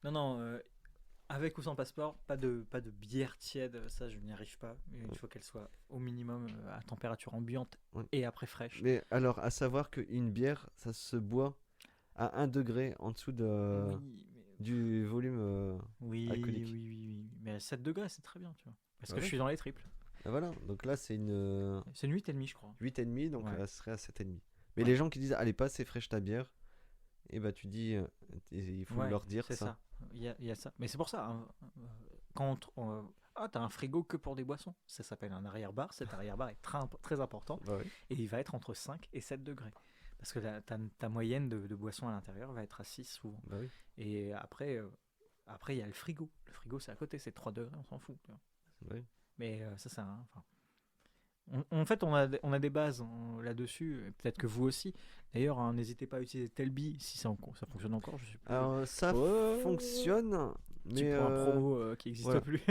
non, avec ou sans passeport, pas de bière tiède, ça je n'y arrive pas. Il Ouais. faut qu'elle soit au minimum à température ambiante Ouais. et après fraîche. Mais alors, à savoir qu'une bière, ça se boit à 1 degré en dessous Oui, mais... du volume oui, alcoolique. oui. Mais à 7 degrés, c'est très bien, tu vois. Parce que Ouais. je suis dans les triples. Ah, voilà, donc là c'est une C'est une 8,5, je crois. 8,5, donc Ouais. elle serait à 7,5. Mais Ouais. les gens qui disent, elle est pas assez fraîche ta bière, et bah tu dis, il faut Ouais, leur dire c'est ça. Il y a ça. Mais c'est pour ça, hein, quand t'as un frigo que pour des boissons. Ça s'appelle un arrière-bar. Cet arrière-bar est très important Bah oui. et il va être entre 5 et 7 degrés. Parce que ta moyenne de boissons à l'intérieur va être à 6 souvent. Bah oui. Et après, il y a le frigo. Le frigo, c'est à côté, c'est 3 degrés, on s'en fout. Tu vois. Bah oui. Mais ça sert à rien. Enfin, en fait, on a des bases là-dessus. Et peut-être que vous aussi. D'ailleurs, hein, n'hésitez pas à utiliser Telby si ça fonctionne encore. Je sais plus. Alors ça Ouais. fonctionne, Petit mais point promo qui n'existe voilà. plus.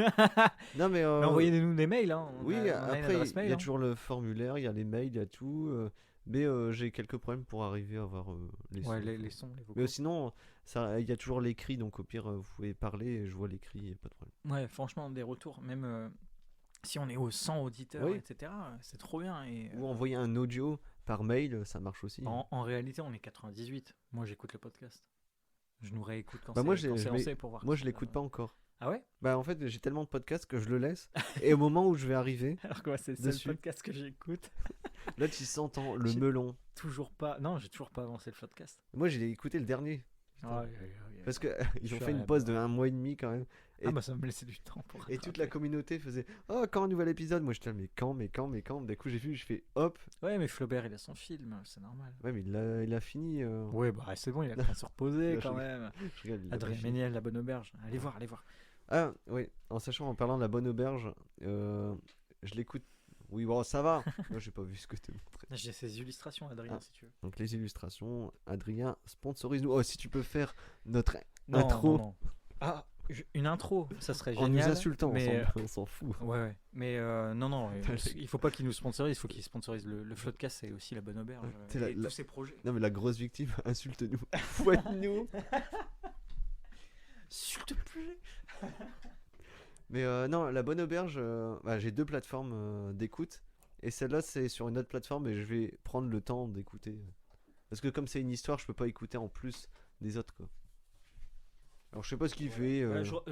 non mais, Mais envoyez-nous des mails. Hein. oui, On a une après adresse il mail, y a hein. toujours le formulaire, il y a les mails, il y a tout, mais j'ai quelques problèmes pour arriver à avoir les Ouais, sons. les sons, les vocaux. Mais sinon, ça, il y a toujours l'écrit, donc au pire vous pouvez parler et je vois l'écrit, y a pas de problème. Ouais, franchement, des retours, même si on est aux 100 auditeurs, Oui. etc., c'est trop bien. Et Ou envoyer un audio par mail, ça marche aussi. en réalité, on est 98. Moi, j'écoute le podcast. Je nous réécoute quand Bah moi, c'est quand je c'est l'ai- lancé pour voir. Moi si je ça- l'écoute pas encore. Ah ouais? Bah en fait j'ai tellement de podcasts que je le laisse et au moment où je vais arriver, Alors que moi, c'est le Dessus. seul podcast que j'écoute. là tu s'entends le J'ai- melon. Toujours pas. Non, j'ai toujours pas avancé le podcast. Moi j'ai écouté le dernier Ah, parce que ils Je ont suis fait à une la pause de bourre. 1 mois et demi quand même et, bah ça me laissait du temps pour et toute la rattraper. communauté faisait oh quand un nouvel épisode. Moi j'étais là, mais quand d'un coup j'ai vu, je fais hop, Ouais, mais Flaubert, il a son film, c'est normal. ouais mais il a fini. Ouais, bah c'est bon, il a le temps de se reposer Là, quand je- même. Je regarde, il a pas Adrien fini. Méniel, La Bonne Auberge. Allez voir, allez voir. Ah oui, en parlant de la bonne auberge, je l'écoute. Oui bon ça va. Moi j'ai pas vu ce que tu montré. J'ai ses illustrations, Adrien, Ah. si tu veux. Donc les illustrations, Adrien, sponsorise-nous. Oh, si tu peux faire notre Non, intro non. Ah, une intro, ça serait en génial. nous insultant, mais on s'en fout. ouais. Mais non, T'as il faut pas qu'il nous sponsorise, il faut qu'il sponsorise le Floodcast, c'est aussi La Bonne Auberge T'es la- et la- tous ses projets. Non mais la grosse victime, insulte-nous, fouette-nous. S'il te plaît. Mais non, la bonne auberge, j'ai 2 plateformes d'écoute. Et celle-là, c'est sur une autre plateforme et je vais prendre le temps d'écouter. Parce que comme c'est une histoire, je peux pas écouter en plus des autres, quoi. Alors je sais pas ce qu'il fait.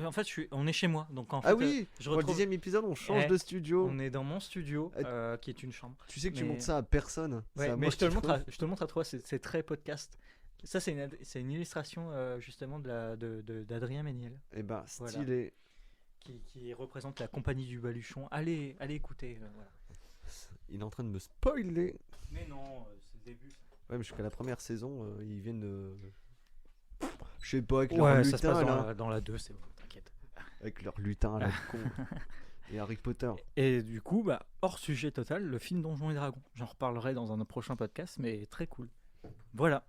En fait, on est chez moi, donc en fait, Ah oui, je pour le retrouve. 10e épisode, on change Eh, de studio. On est dans mon studio, qui est une chambre. Tu sais que tu mais- montres ça à personne. C'est Ouais, à mais moi je te le qui montre, je te le montre à toi, c'est très podcast. Ça, c'est une illustration justement d'Adrien Méniel, Eh ben, Voilà. stylé. qui représente la compagnie du Baluchon. Allez écouter. Voilà. Il est en train de me spoiler. Mais non, c'est le début. Ouais, mais jusqu'à la première saison, ils viennent de. Je sais pas, avec leur Ouais, ça se lutin passe là. dans la 2, c'est bon, t'inquiète. Avec leur lutin là, de con. Et Harry Potter. Et du coup, hors sujet total, le film Donjons et Dragons. J'en reparlerai dans un prochain podcast, mais très cool. Voilà.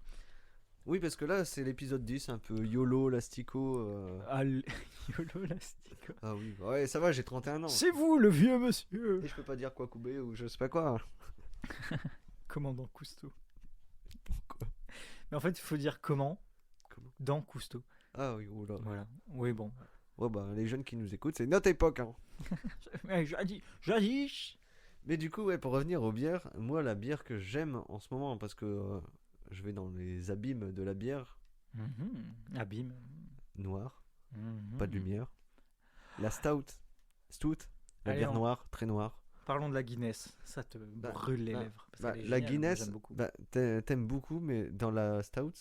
Oui, parce que là, c'est l'épisode 10, un peu YOLO, Lastico. YOLO Lastico. Ah oui, ouais, ça va, j'ai 31 ans. C'est vous, le vieux monsieur. Et je peux pas dire quoi couper ou je sais pas quoi. Commandant Cousteau. Pourquoi? Mais en fait, il faut dire comment Comment dans Cousteau. Ah oui, oula. Voilà. Oui, bon. Ouais, bah, les jeunes qui nous écoutent, c'est notre époque. Hein. Mais jadis. Mais du coup, ouais, pour revenir aux bières, moi, la bière que j'aime en ce moment, parce que je vais dans les abîmes de la bière Abîme. noire, Mhm. pas de lumière. La stout, la Allez, bière noire, très noire. Parlons de la Guinness. Ça te brûle les lèvres. Parce Bah, qu'elle est la géniale, moi, Guinness, j'aime beaucoup. t'aimes beaucoup, mais dans la stout,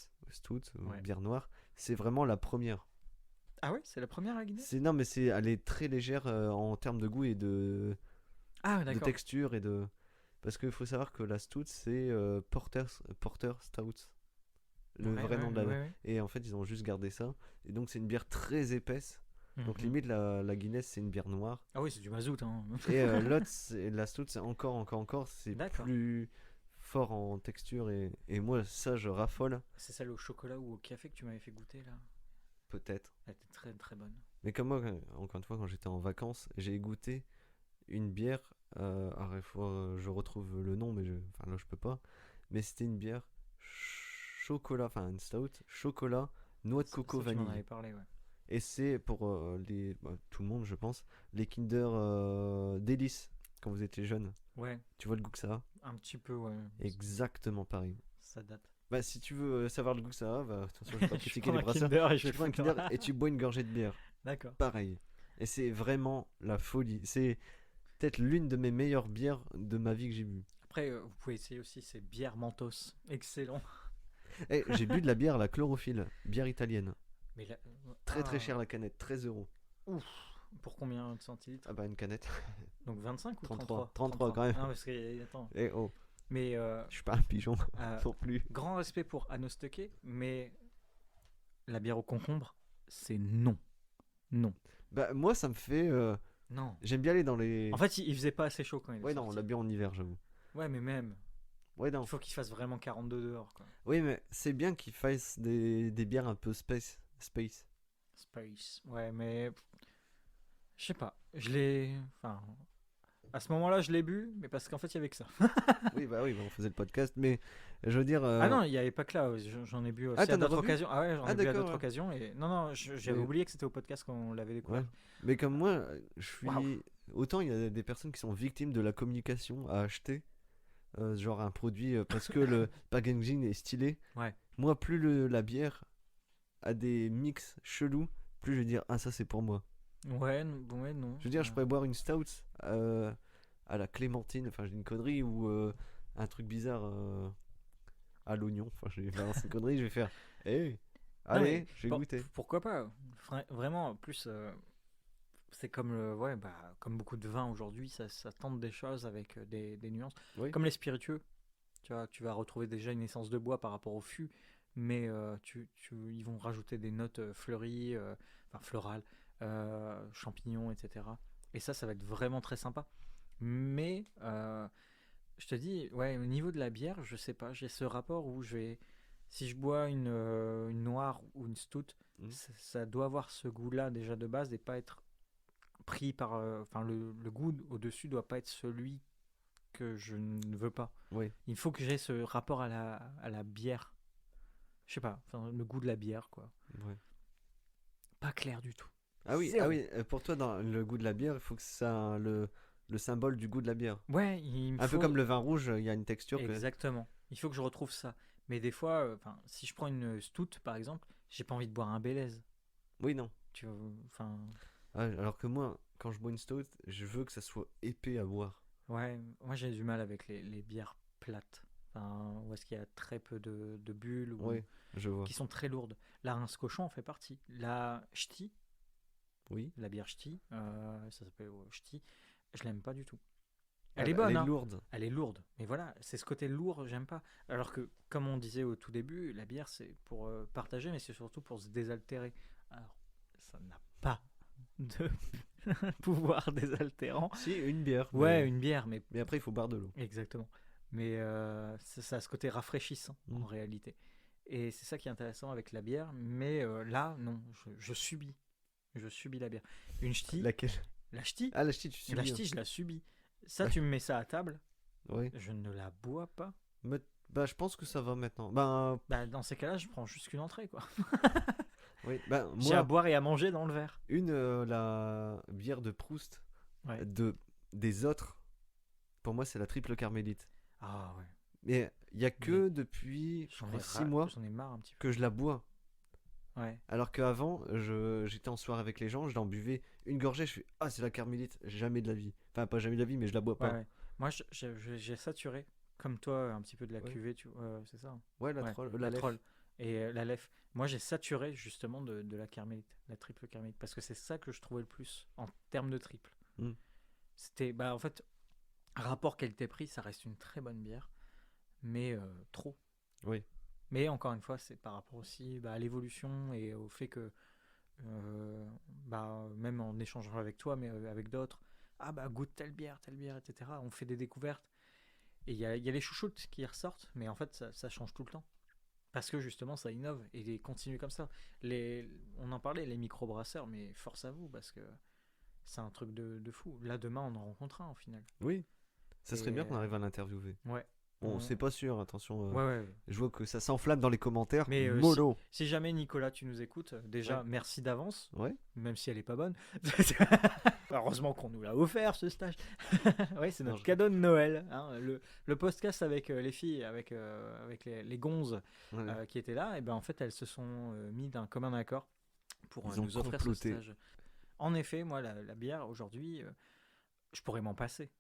Ouais. bière noire, c'est vraiment la première. Ah ouais, c'est la première la Guinness. Non, mais elle est très légère en termes de goût et de Ah d'accord. texture et de. Parce qu'il faut savoir que la stout, c'est Porter Stout. Le Ouais, vrai nom de la. ouais. Et en fait, ils ont juste gardé ça. Et donc, c'est une bière très épaisse. Donc, Mhm. limite, la Guinness, c'est une bière noire. Ah oui, c'est du mazout. Hein. Et l'autre, la stout, c'est encore. C'est D'accord. plus fort en texture. Et moi, ça, je raffole. C'est celle au chocolat ou au café que tu m'avais fait goûter là. Peut-être. Elle était très très bonne. Mais comme moi, encore une fois, quand j'étais en vacances, j'ai goûté une bière. Alors, il faut je retrouve le nom, mais enfin, là, je peux pas. Mais c'était une bière chocolat, enfin, une stout, chocolat, noix de coco, Ça, tu m'en avais vanille. parlé, ouais. Et c'est pour tout le monde, je pense, les Kinder Délices quand vous étiez jeune. Ouais, Tu vois le goût que ça a? un petit peu, ouais. Exactement pareil. Ça date. Bah, si tu veux savoir le goût que ça a, bah, attention, je vais pas Je critiquer prends les un brasseurs. Kinder et je Tu vais le prends un foutre. Kinder et tu bois une gorgée de bière. D'accord. Pareil. Et c'est vraiment la folie. C'est peut-être l'une de mes meilleures bières de ma vie que j'ai bu. Après, vous pouvez essayer aussi ces bières Mentos. Excellent. Eh, j'ai bu de la bière, la chlorophylle, bière italienne. Mais là, Très très ah, cher la canette, 13 euros. ouf. Pour combien de centilitres? Ah bah une canette. Donc 25 ou 33. 33? 33 quand même. Ah, parce que, attends. Eh oh, Mais je suis pas un pigeon euh, non plus. grand respect pour Anno Stocké, mais la bière au concombre, c'est non. Non. Bah moi ça me fait... Non. J'aime bien aller dans les... En fait, il faisait pas assez chaud quand il est Ouais non, on sorti. l'a bu en hiver j'avoue. Ouais, mais même. Ouais non. Il faut qu'il fasse vraiment 42 dehors, quoi. Oui mais c'est bien qu'ils fassent des bières un peu space. Space. Ouais, mais. Je sais pas. Je l'ai. Enfin. À ce moment-là, je l'ai bu, mais parce qu'en fait, il y avait que ça. Oui bah on faisait le podcast mais je veux dire... Ah non, il n'y avait pas que là. J'en ai bu aussi Ah, à t'en as d'autres rebu? occasions. Ah ouais, j'en Ah ai bu à d'accord. d'autres Ouais. occasions. Et... Non, non, j'avais Mais- oublié que c'était au podcast qu'on l'avait découvert. Ouais. Mais comme moi, je suis... Waouh. Autant il y a des personnes qui sont victimes de la communication à acheter, genre un produit parce que le packaging est stylé. Ouais. Moi, plus la bière a des mix chelous, plus je vais dire, ah ça c'est pour moi. Ouais, ouais, non. Je veux dire, je pourrais boire une stout à la clémentine, enfin j'ai une connerie, ou un truc bizarre à l'oignon. Enfin, je vais balancer une connerie, je vais faire, hé, Non, allez, mais je vais goûter. pourquoi pas? Vraiment, en plus, c'est comme ouais, bah, comme beaucoup de vins aujourd'hui, ça tente des choses avec des nuances. Oui, Comme les spiritueux, tu vois, tu vas retrouver déjà une essence de bois par rapport au fût, mais ils vont rajouter des notes fleuries, enfin florales, champignons, etc. Et ça va être vraiment très sympa. Mais je te dis, ouais, au niveau de la bière, je sais pas, j'ai ce rapport où si je bois une noire ou une stout, Mhm. ça doit avoir ce goût-là déjà de base et pas être pris par, enfin le goût au-dessus doit pas être celui que je ne veux pas. oui. Il faut que j'ai ce rapport à la bière. Je sais pas, enfin, le goût de la bière, quoi. Ouais. Pas clair du tout. Ah oui, Zéro. pour toi, dans le goût de la bière, il faut que ça le symbole du goût de la bière. Ouais, il me Un peu faut... comme le vin rouge, il y a une texture que... Exactement. Il faut que je retrouve ça. Mais des fois, si je prends une stout, par exemple, j'ai pas envie de boire un Bélez. Oui, non. Tu vois, enfin, Ah, alors que moi, quand je bois une stout, je veux que ça soit épais à boire. ouais, moi j'ai du mal avec les bières plates. Enfin, où est-ce qu'il y a très peu de bulles ou Oui, je vois. qui sont très lourdes. La rince cochon en fait partie. La ch'ti, Oui. la bière ch'ti, ça s'appelle ch'ti, je l'aime pas du tout. Ah Elle est bah, bonne, elle est hein. lourde. Elle est lourde. Mais voilà, c'est ce côté lourd, j'aime pas. Alors que, comme on disait au tout début, la bière c'est pour partager, mais c'est surtout pour se désaltérer. Alors, ça n'a pas de pouvoir désaltérant. Si, une bière. Ouais, une bière, mais Mais après, il faut boire de l'eau. exactement. Mais ça a ce côté rafraîchissant en Mm. réalité. Et c'est ça qui est intéressant avec la bière. Mais là, non, je subis. Je subis la bière. Une ch'ti, Laquelle? la ch'ti, Ah, la ch'ti, tu suis la bien. ch'ti, je la subis. Ça, tu me mets ça à table, Oui. je ne la bois pas. Bah, je pense que ça va maintenant. Ben, Bah, dans ces cas-là, je prends juste qu'une entrée, quoi. oui. Ben, J'ai à moi, boire et à manger dans le verre. la bière de Proust, Ouais. des autres, pour moi, c'est la triple carmélite. Ah ouais. Mais il y a que depuis, je crois, 6 mois J'en ai marre un petit peu. que je la bois. Ouais. Alors qu'avant, j'étais en soirée avec les gens, je l'en buvais une gorgée, je fais ah c'est la carmélite, jamais de la vie. Enfin pas jamais de la vie, mais je la bois Ouais, pas. ouais. Moi, j'ai saturé, comme toi, un petit peu de la Ouais. cuvée, c'est ça, hein. Ouais, la Ouais, troll, la lef. troll. Et la lef. Moi, j'ai saturé justement de la carmélite, la triple carmélite, parce que c'est ça que je trouvais le plus en termes de triple. Mm. C'était, bah, en fait, rapport qualité-prix, ça reste une très bonne bière, mais trop. Oui. Mais encore une fois, c'est par rapport aussi à l'évolution et au fait que, même en échangeant avec toi, mais avec d'autres, ah bah goûte telle bière, etc. On fait des découvertes. Et il y a les chouchoutes qui ressortent, mais en fait, ça change tout le temps. Parce que justement, ça innove et continue comme ça. On en parlait, les microbrasseurs, mais force à vous, parce que c'est un truc de fou. Là, demain, on en rencontre un, au final. Oui, ça serait Et, bien qu'on arrive à l'interviewer. ouais. Bon, On- c'est pas sûr, attention. Ouais, ouais. Je vois que ça s'enflamme dans les commentaires. Mais Mollo. si jamais, Nicolas, tu nous écoutes, déjà, Ouais. merci d'avance, Ouais. même si elle est pas bonne. Heureusement qu'on nous l'a offert, ce stage. Oui, c'est Non, notre je- cadeau de Noël, hein. Le podcast avec les filles, avec les gonzes Ouais. qui étaient là, et ben en fait, elles se sont mis d'un commun accord pour Ils ont nous offrir ce comploté. stage. En effet, moi, la bière, aujourd'hui, je pourrais m'en passer.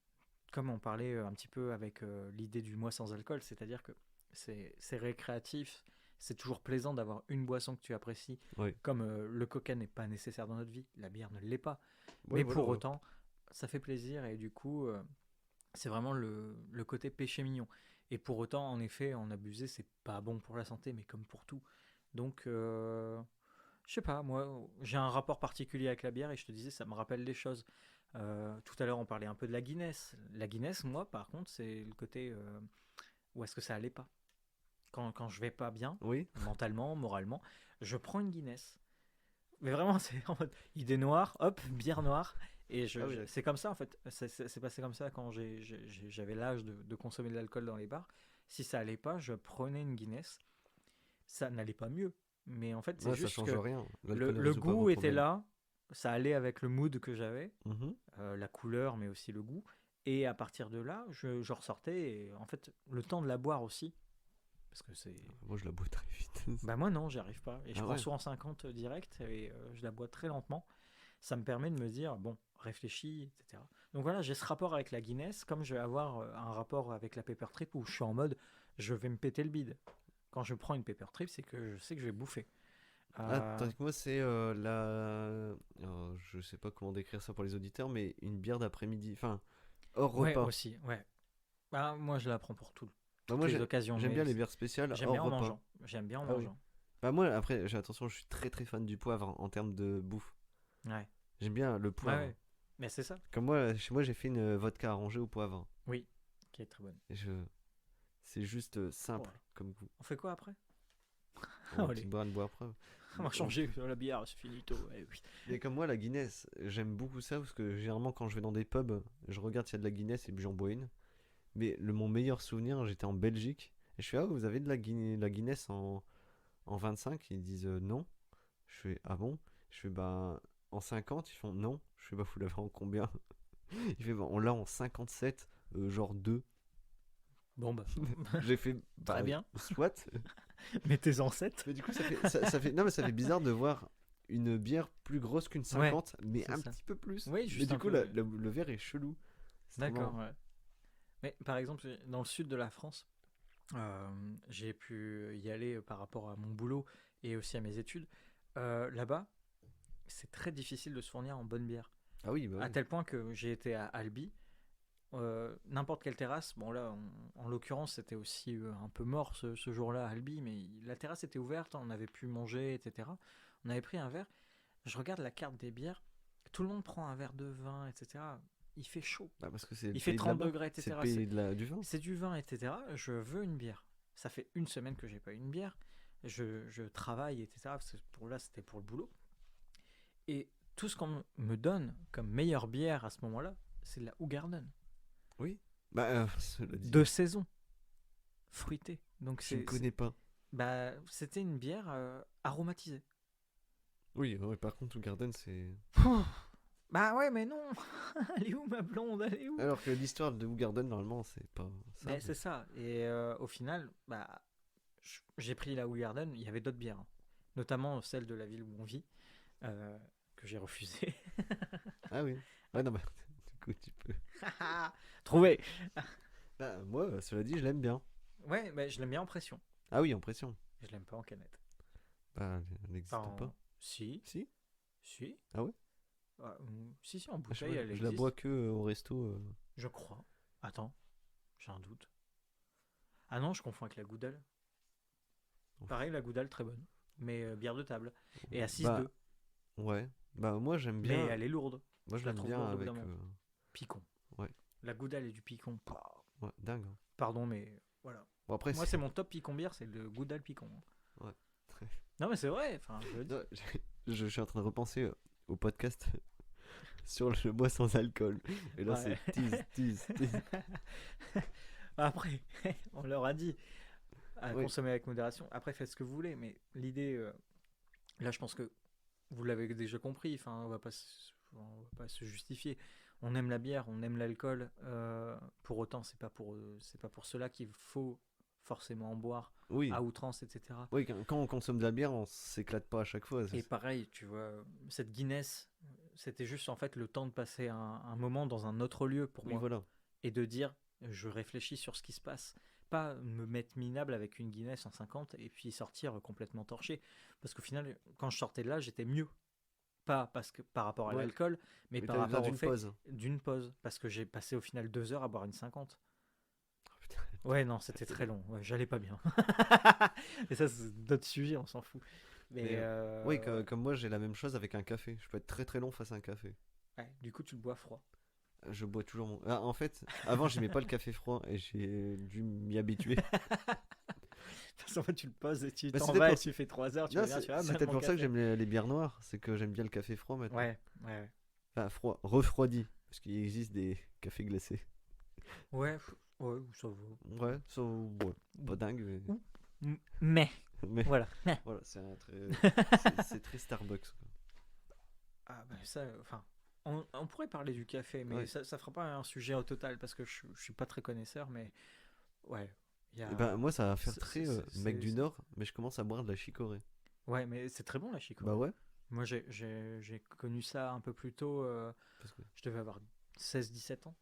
Comme on parlait un petit peu avec l'idée du mois sans alcool, c'est-à-dire que c'est récréatif, c'est toujours plaisant d'avoir une boisson que tu apprécies. Ouais. Comme le coca n'est pas nécessaire dans notre vie, la bière ne l'est pas. Ouais, Mais voilà, pour ouais. autant, ça fait plaisir et du coup, c'est vraiment le côté péché mignon. Et pour autant, en effet, en abuser, c'est pas bon pour la santé, mais comme pour tout. Donc, je sais pas, moi, j'ai un rapport particulier avec la bière et je te disais, ça me rappelle des choses. Tout à l'heure, on parlait un peu de la Guinness. La Guinness, moi, par contre, c'est le côté où est-ce que ça allait pas. Quand je vais pas bien, Oui. mentalement, moralement, je prends une Guinness. Mais vraiment, c'est en mode idée noire, hop, bière noire. Et Ah oui. c'est comme ça, en fait. C'est passé comme ça quand j'avais l'âge de consommer de l'alcool dans les bars. Si ça allait pas, je prenais une Guinness. Ça n'allait pas mieux. Mais en fait, c'est Ouais, ça juste change que rien. le, L'alcool ne le résout pas vos goût était problèmes. là. Ça allait avec le mood que j'avais, Mhm. la couleur, mais aussi le goût. Et à partir de là, je ressortais. Et en fait, le temps de la boire aussi. Parce que c'est. Moi, je la bois très vite. Bah moi non, j'y arrive pas. Et je Ah prends ouais. souvent 50 direct et je la bois très lentement. Ça me permet de me dire, bon, réfléchis, etc. Donc voilà, j'ai ce rapport avec la Guinness, comme je vais avoir un rapport avec la Pepper Trip où je suis en mode, je vais me péter le bide. Quand je prends une Pepper Trip, c'est que je sais que je vais bouffer. Ah, tandis que moi, c'est je sais pas comment décrire ça pour les auditeurs, mais une bière d'après-midi. Enfin, hors Ouais, repas. aussi, ouais. Bah, moi, je la prends pour Bah, toutes moi, les occasions. j'aime Mais bien les bières spéciales j'aime hors bien en repas. mangeant. J'aime bien en Ah oui. mangeant. Bah, moi, après, attention, je suis très très fan du poivre en termes de bouffe. Ouais. J'aime bien le Ouais, poivre. ouais. Mais c'est ça. Comme moi, chez moi, j'ai fait une vodka arrangée au poivre. Oui, qui est très bonne. Et c'est juste simple Ouais. comme goût. On fait quoi après? On Allez. boire de boire après. On va changer la bière, c'est finito. Eh oui. Et comme moi, la Guinness, j'aime beaucoup ça parce que généralement, quand je vais dans des pubs, je regarde s'il y a de la Guinness et puis j'en bois une. Mais mon meilleur souvenir, j'étais en Belgique et je fais, ah, vous avez de la Guinness en 25? Ils disent non. Je fais, ah bon? Je fais, bah, en 50? Ils font non. Je fais, bah, vous l'avez en combien? Il fait, bah, on l'a en 57, genre 2. Bon bah, J'ai fait, bah, très bien. soit. Mettez-en 7. Mais du coup, non, mais ça fait bizarre de voir une bière plus grosse qu'une 50, mais c'est un ça. petit peu plus. Oui, Mais juste du un coup, peu, le verre est chelou. C'est trop D'accord, marrant. ouais. Mais par exemple, dans le sud de la France, j'ai pu y aller par rapport à mon boulot et aussi à mes études. Là-bas, c'est très difficile de se fournir en bonne bière. Ah oui, bah À oui. tel point que j'ai été à Albi, n'importe quelle terrasse. Bon là, en l'occurrence, c'était aussi un peu mort ce jour-là à Albi, mais la terrasse était ouverte, on avait pu manger, etc. On avait pris un verre. Je regarde la carte des bières, tout le monde prend un verre de vin, etc. Il fait chaud, Bah, parce que c'est le il fait pays de 30 là-bas. degrés, C'est etc. le pays du vin. C'est du vin, etc. Je veux une bière. Ça fait une semaine que j'ai pas eu une bière. Je travaille, etc. Parce que c'était pour le boulot. Et tout ce qu'on me donne comme meilleure bière à ce moment-là, c'est de la Hoegaarden. Oui. Bah, cela dit, De saison. Fruitée. Donc je ne connais pas. bah, c'était une bière aromatisée. Oui, ouais, par contre, le Garden, c'est. Bah ouais, mais non. Elle est où ma blonde? Elle est où? Alors que l'histoire de Garden, normalement, c'est pas ça. Mais c'est ça. Et au final, bah, j'ai pris la Hoegaarden. Il y avait d'autres bières, hein. Notamment celle de la ville où on vit, que j'ai refusée. Ah oui. Ouais, non, bah, du coup, tu peux. Trouvé. Bah, moi, cela dit, je l'aime bien. Ouais, mais je l'aime bien en pression. Ah oui, en pression. Je l'aime pas en canette. Bah, elle n'existe Enfin, pas. Si, Si. si. Ah ouais. Si, en Je, bouteille, elle je la existe. bois que au resto. Je crois. Attends, j'ai un doute. Ah non, je confonds avec la Goudal. Pareil, la Goudal, très bonne. Mais bière de table. Et à 6,2. Bah, ouais. Bah, moi, j'aime bien. Mais elle est lourde. Moi, je je la l'aime trouve bien lourde au bout avec. d'un moment. Picon. Ouais. La Goudal et du Picon. Ouais, dingue. Hein. Pardon, mais voilà. Bon, après, Moi, c'est mon top Picon bière, c'est le Goudal Picon. Ouais. Non, mais c'est vrai. Enfin, je le dis. Non, je suis en train de repenser au podcast sur le bois sans alcool. Et là, Ouais. c'est tease. Après, on leur a dit à Oui, consommer avec modération. Après, faites ce que vous voulez, mais l'idée, là, je pense que vous l'avez déjà compris. Enfin, on va pas se justifier. On aime la bière, on aime l'alcool. Pour autant, c'est pas pour cela qu'il faut forcément en boire oui. à outrance, etc. Oui, quand on consomme de la bière, on s'éclate pas à chaque fois. Et pareil, tu vois, cette Guinness, c'était juste en fait le temps de passer un moment dans un autre lieu pour Oui, moi voilà. et de dire, je réfléchis sur ce qui se passe. Pas me mettre minable avec une Guinness en 50 et puis sortir complètement torché. Parce qu'au final, quand je sortais de là, j'étais mieux. Pas parce que par rapport à Ouais. l'alcool, mais Mais par t'avais besoin rapport au d'une fait pause. d'une pause. Parce que j'ai passé au final 2 heures à boire une 50. Oh, putain. Ouais, non, c'était très long. Ouais, j'allais pas bien. Et ça, c'est d'autres sujets, on s'en fout. Mais Mais oui, ouais. comme moi, j'ai la même chose avec un café. Je peux être très très long face à un café. Ouais, du coup, tu le bois froid. Je bois toujours mon. Ah, en fait, avant, j'aimais pas le café froid et j'ai dû m'y habituer. Parce qu'en fait, tu le poses et tu Bah, t'en c'était vas et pour... tu fais 3 heures, tu Non, reviens, tu vois, c'est même peut-être mon pour ça que café. j'aime les bières noires. C'est que j'aime bien le café froid maintenant. Ouais, ouais, Enfin, froid, refroidi. Parce qu'il existe des cafés glacés. ouais. Ouais, ça va. Ouais, ça, ouais, pas dingue, mais. Mais, Mais voilà. voilà, c'est très Starbucks, quoi. Ah, bah ça, enfin, on pourrait parler du café, mais Ouais. ça fera pas un sujet au total parce que je suis pas très connaisseur, mais ouais, il y Et ben, moi, ça va faire c'est- très c'est- mec du c'est- Nord, mais je commence à boire de la chicorée. ouais, mais c'est très bon la Bah chicorée. ouais, Moi, j'ai connu ça un peu plus tôt. parce que. Je devais avoir 16-17 ans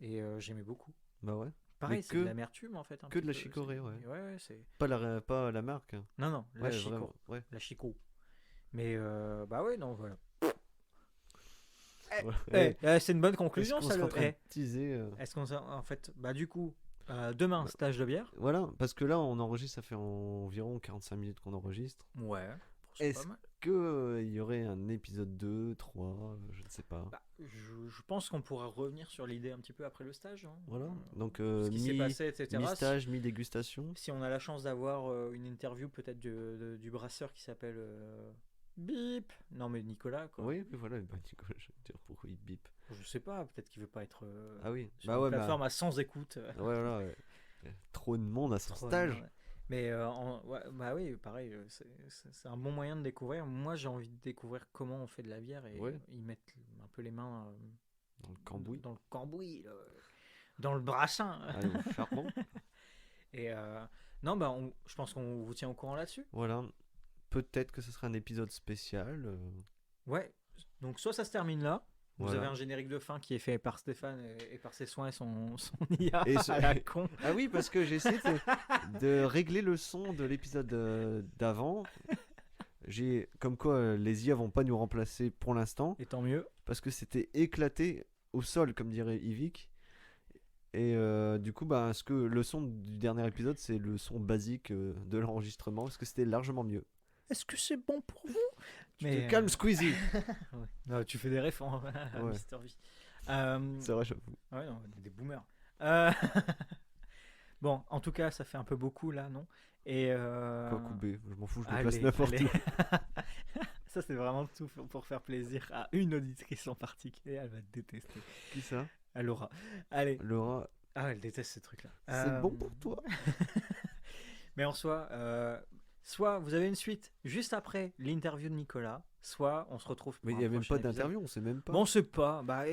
et j'aimais beaucoup. Bah ouais. Pareil, Mais c'est de l'amertume en fait, un que petit de la peu. chicorée, ouais. Ouais, c'est. Pas la marque, hein. Non, non, la Ouais, chico. vraiment, ouais. La chico. Mais bah ouais, non, voilà. Voilà. C'est une bonne Est-ce conclusion, qu'on ça, serait en le. train de teaser Est-ce qu'on en fait, bah du coup, demain, bah, stage de bière. voilà, parce que là, on enregistre, ça fait environ 45 minutes qu'on enregistre. Ouais, c'est pas Est-ce mal. que il y aurait un épisode 2, 3, je ne sais pas. Bah, je pense qu'on pourra revenir sur l'idée un petit peu après le stage, hein. Voilà, donc Ce qui s'est passé, etc. mi-stage, mi-dégustation. Si on a la chance d'avoir une interview peut-être du brasseur qui s'appelle Bip. Non mais Nicolas quoi. Oui, mais voilà, bah, Nicolas, je vais te dire pourquoi il bip. Je sais pas, peut-être qu'il veut pas être Ah oui, sur bah une ouais, plateforme à 100 écoutes. ouais, voilà, ouais. Trop de monde à son Trop stage. énorme. Mais ouais, bah oui, pareil, c'est un bon moyen de découvrir. Moi j'ai envie de découvrir comment on fait de la bière et Ouais. ils mettent un peu les mains Dans le cambouis. dans le cambouis, là, dans le brassin. Allez, au charbon. Et non, bah je pense qu'on vous tient au courant là-dessus. Voilà. Peut-être que ce sera un épisode spécial. Ouais, donc soit ça se termine là. Vous Voilà. avez un générique de fin qui est fait par Stéphane et par ses soins et son IA Et à la con. Ah oui, parce que j'ai essayé de régler le son de l'épisode d'avant. Comme quoi les IA vont pas nous remplacer pour l'instant, Et tant mieux. parce que c'était éclaté au sol, comme dirait Yvick. Et du coup, bah, ce que le son du dernier épisode, c'est le son basique de l'enregistrement, parce que c'était largement mieux. Est-ce que c'est bon pour vous? Tu te calmes, Squeezie. Ouais. Non, tu fais des refs à Ouais. Mister V. C'est vrai, j'avoue. Ouais, non, on est des boomers. Bon, en tout cas, ça fait un peu beaucoup là, non? Et Quoi couper, je m'en fous, je me allez, place n'importe allez. où. Ça, c'est vraiment tout pour faire plaisir à une auditrice en particulier. Elle va te détester. Qui ça? À Laura. Allez. Laura, Ah, elle déteste ces trucs-là. c'est bon pour toi. Mais en soi, soit vous avez une suite juste après l'interview de Nicolas, soit on se retrouve pour Mais il un n'y a même prochain pas épisode. d'interview, on sait même pas. Bon, c'est pas. Bah,